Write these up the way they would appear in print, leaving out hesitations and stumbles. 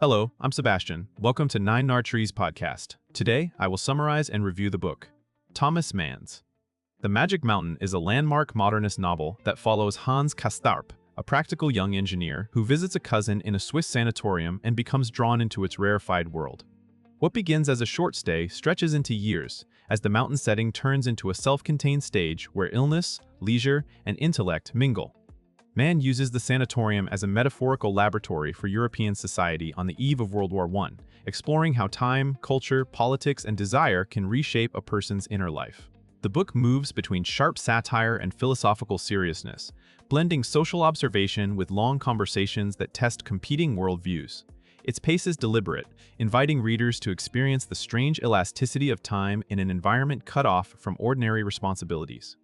Hello, I'm Sebastian. Welcome to Nine Trees podcast. Today, I will summarize and review the book, Thomas Mann's. The Magic Mountain is a landmark modernist novel that follows Hans Castorp, a practical young engineer who visits a cousin in a Swiss sanatorium and becomes drawn into its rarefied world. What begins as a short stay stretches into years, as the mountain setting turns into a self-contained stage where illness, leisure, and intellect mingle. Mann uses the sanatorium as a metaphorical laboratory for European society on the eve of World War I, exploring how time, culture, politics, and desire can reshape a person's inner life. The book moves between sharp satire and philosophical seriousness, blending social observation with long conversations that test competing worldviews. Its pace is deliberate, inviting readers to experience the strange elasticity of time in an environment cut off from ordinary responsibilities.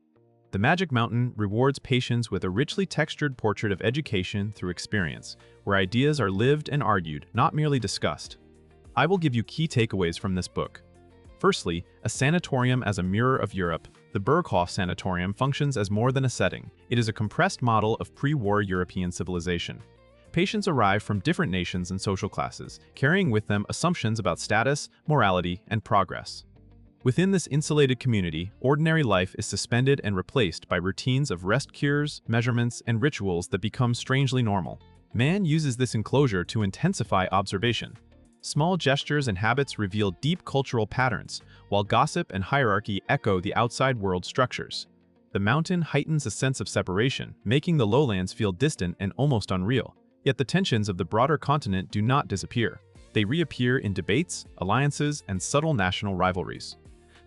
The Magic Mountain rewards patience with a richly textured portrait of education through experience, where ideas are lived and argued, not merely discussed. I will give you key takeaways from this book. Firstly, a sanatorium as a mirror of Europe. The Berghof Sanatorium functions as more than a setting. It is a compressed model of pre-war European civilization. Patients arrive from different nations and social classes, carrying with them assumptions about status, morality, and progress. Within this insulated community, ordinary life is suspended and replaced by routines of rest cures, measurements, and rituals that become strangely normal. Mann uses this enclosure to intensify observation. Small gestures and habits reveal deep cultural patterns, while gossip and hierarchy echo the outside world structures. The mountain heightens a sense of separation, making the lowlands feel distant and almost unreal. Yet the tensions of the broader continent do not disappear. They reappear in debates, alliances, and subtle national rivalries.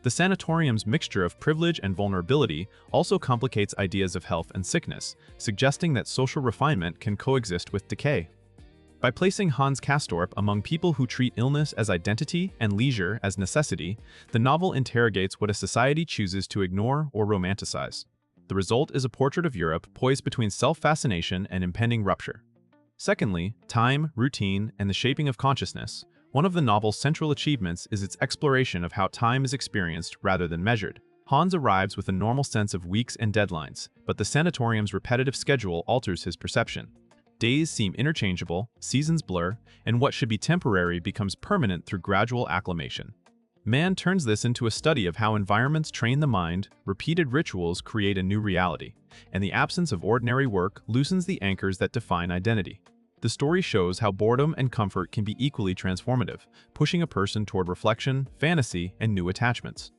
The sanatorium's mixture of privilege and vulnerability also complicates ideas of health and sickness, suggesting that social refinement can coexist with decay. By placing Hans Castorp among people who treat illness as identity and leisure as necessity, the novel interrogates what a society chooses to ignore or romanticize. The result is a portrait of Europe poised between self-fascination and impending rupture. Secondly, time, routine, and the shaping of consciousness. One of the novel's central achievements is its exploration of how time is experienced rather than measured. Hans arrives with a normal sense of weeks and deadlines, but the sanatorium's repetitive schedule alters his perception. Days seem interchangeable, seasons blur, and what should be temporary becomes permanent through gradual acclimation. Mann turns this into a study of how environments train the mind, repeated rituals create a new reality, and the absence of ordinary work loosens the anchors that define identity. The story shows how boredom and comfort can be equally transformative, pushing a person toward reflection, fantasy, and new attachments.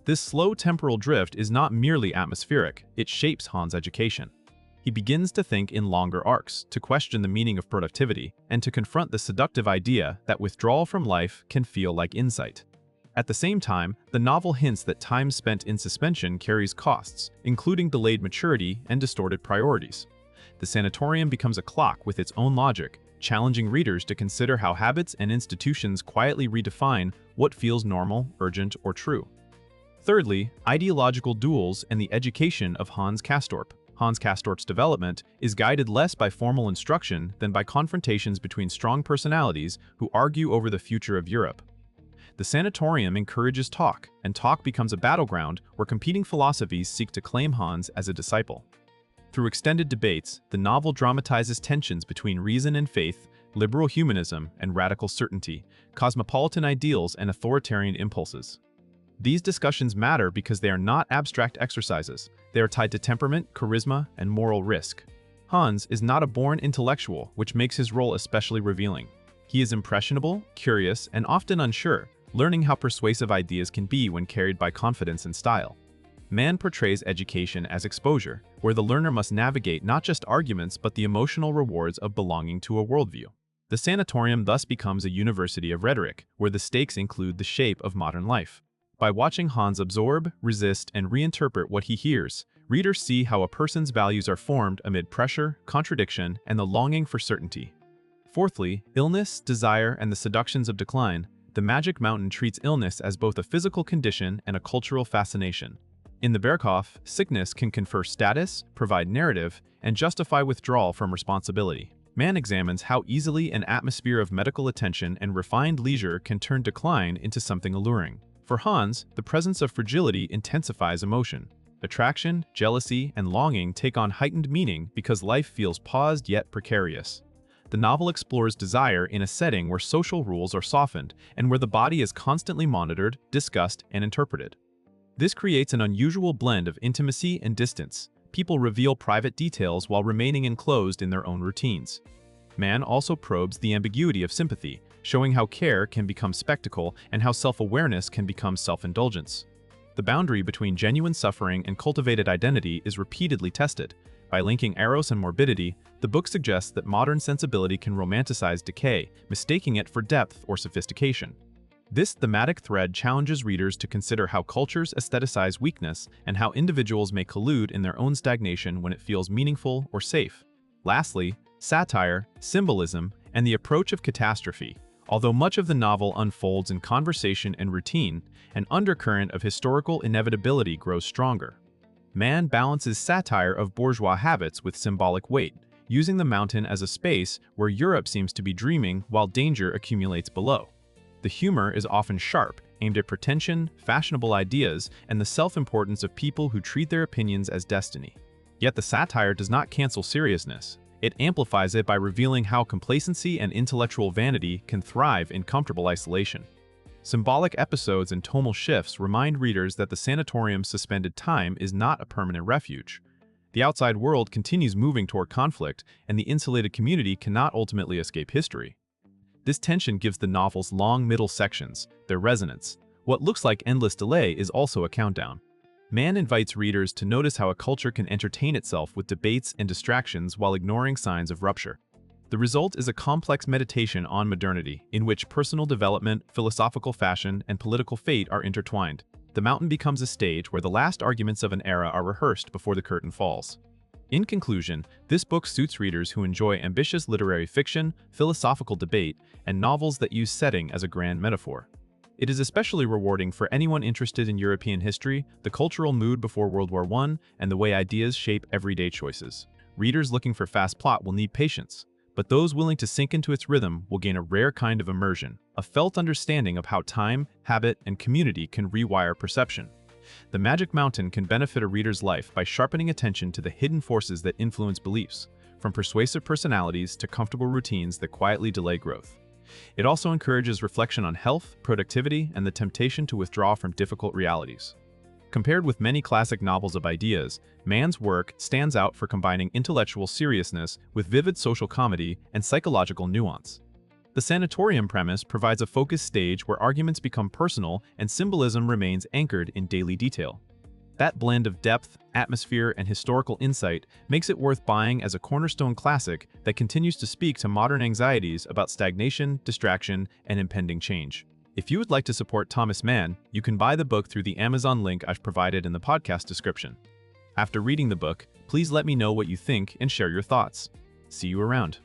This slow temporal drift is not merely atmospheric, it shapes Hans' education. He begins to think in longer arcs, to question the meaning of productivity, and to confront the seductive idea that withdrawal from life can feel like insight. At the same time, the novel hints that time spent in suspension carries costs, including delayed maturity and distorted priorities. The sanatorium becomes a clock with its own logic, challenging readers to consider how habits and institutions quietly redefine what feels normal, urgent, or true. Thirdly, ideological duels and the education of Hans Castorp. Hans Castorp's development is guided less by formal instruction than by confrontations between strong personalities who argue over the future of Europe. The sanatorium encourages talk, and talk becomes a battleground where competing philosophies seek to claim Hans as a disciple. Through extended debates, the novel dramatizes tensions between reason and faith, liberal humanism and radical certainty, cosmopolitan ideals and authoritarian impulses. These discussions matter because they are not abstract exercises. They are tied to temperament, charisma, and moral risk. Hans is not a born intellectual, which makes his role especially revealing. He is impressionable, curious, and often unsure, learning how persuasive ideas can be when carried by confidence and style. Mann portrays education as exposure, where the learner must navigate not just arguments but the emotional rewards of belonging to a worldview. The sanatorium thus becomes a university of rhetoric, where the stakes include the shape of modern life. By watching Hans absorb, resist, and reinterpret what he hears, readers see how a person's values are formed amid pressure, contradiction, and the longing for certainty. Fourthly, illness, desire, and the seductions of decline. The Magic Mountain treats illness as both a physical condition and a cultural fascination. In the Berghof, sickness can confer status, provide narrative, and justify withdrawal from responsibility. Mann examines how easily an atmosphere of medical attention and refined leisure can turn decline into something alluring. For Hans, the presence of fragility intensifies emotion. Attraction, jealousy, and longing take on heightened meaning because life feels paused yet precarious. The novel explores desire in a setting where social rules are softened and where the body is constantly monitored, discussed, and interpreted. This creates an unusual blend of intimacy and distance. People reveal private details while remaining enclosed in their own routines. Mann also probes the ambiguity of sympathy, showing how care can become spectacle and how self-awareness can become self-indulgence. The boundary between genuine suffering and cultivated identity is repeatedly tested. By linking eros and morbidity, the book suggests that modern sensibility can romanticize decay, mistaking it for depth or sophistication. This thematic thread challenges readers to consider how cultures aestheticize weakness and how individuals may collude in their own stagnation when it feels meaningful or safe. Lastly, satire, symbolism, and the approach of catastrophe. Although much of the novel unfolds in conversation and routine, an undercurrent of historical inevitability grows stronger. Mann balances satire of bourgeois habits with symbolic weight, using the mountain as a space where Europe seems to be dreaming while danger accumulates below. The humor is often sharp, aimed at pretension, fashionable ideas, and the self-importance of people who treat their opinions as destiny. Yet the satire does not cancel seriousness. It amplifies it by revealing how complacency and intellectual vanity can thrive in comfortable isolation. Symbolic episodes and tonal shifts remind readers that the sanatorium's suspended time is not a permanent refuge. The outside world continues moving toward conflict, and the insulated community cannot ultimately escape history. This tension gives the novel's long middle sections their resonance. What looks like endless delay is also a countdown. Mann invites readers to notice how a culture can entertain itself with debates and distractions while ignoring signs of rupture. The result is a complex meditation on modernity, in which personal development, philosophical fashion, and political fate are intertwined. The mountain becomes a stage where the last arguments of an era are rehearsed before the curtain falls. In conclusion, this book suits readers who enjoy ambitious literary fiction, philosophical debate, and novels that use setting as a grand metaphor. It is especially rewarding for anyone interested in European history, the cultural mood before World War I, and the way ideas shape everyday choices. Readers looking for fast plot will need patience, but those willing to sink into its rhythm will gain a rare kind of immersion, a felt understanding of how time, habit, and community can rewire perception. The Magic Mountain can benefit a reader's life by sharpening attention to the hidden forces that influence beliefs, from persuasive personalities to comfortable routines that quietly delay growth. It also encourages reflection on health, productivity, and the temptation to withdraw from difficult realities. Compared with many classic novels of ideas, Mann's work stands out for combining intellectual seriousness with vivid social comedy and psychological nuance. The Sanatorium premise provides a focused stage where arguments become personal and symbolism remains anchored in daily detail. That blend of depth, atmosphere, and historical insight makes it worth buying as a cornerstone classic that continues to speak to modern anxieties about stagnation, distraction, and impending change. If you would like to support Thomas Mann, you can buy the book through the Amazon link I've provided in the podcast description. After reading the book, please let me know what you think and share your thoughts. See you around.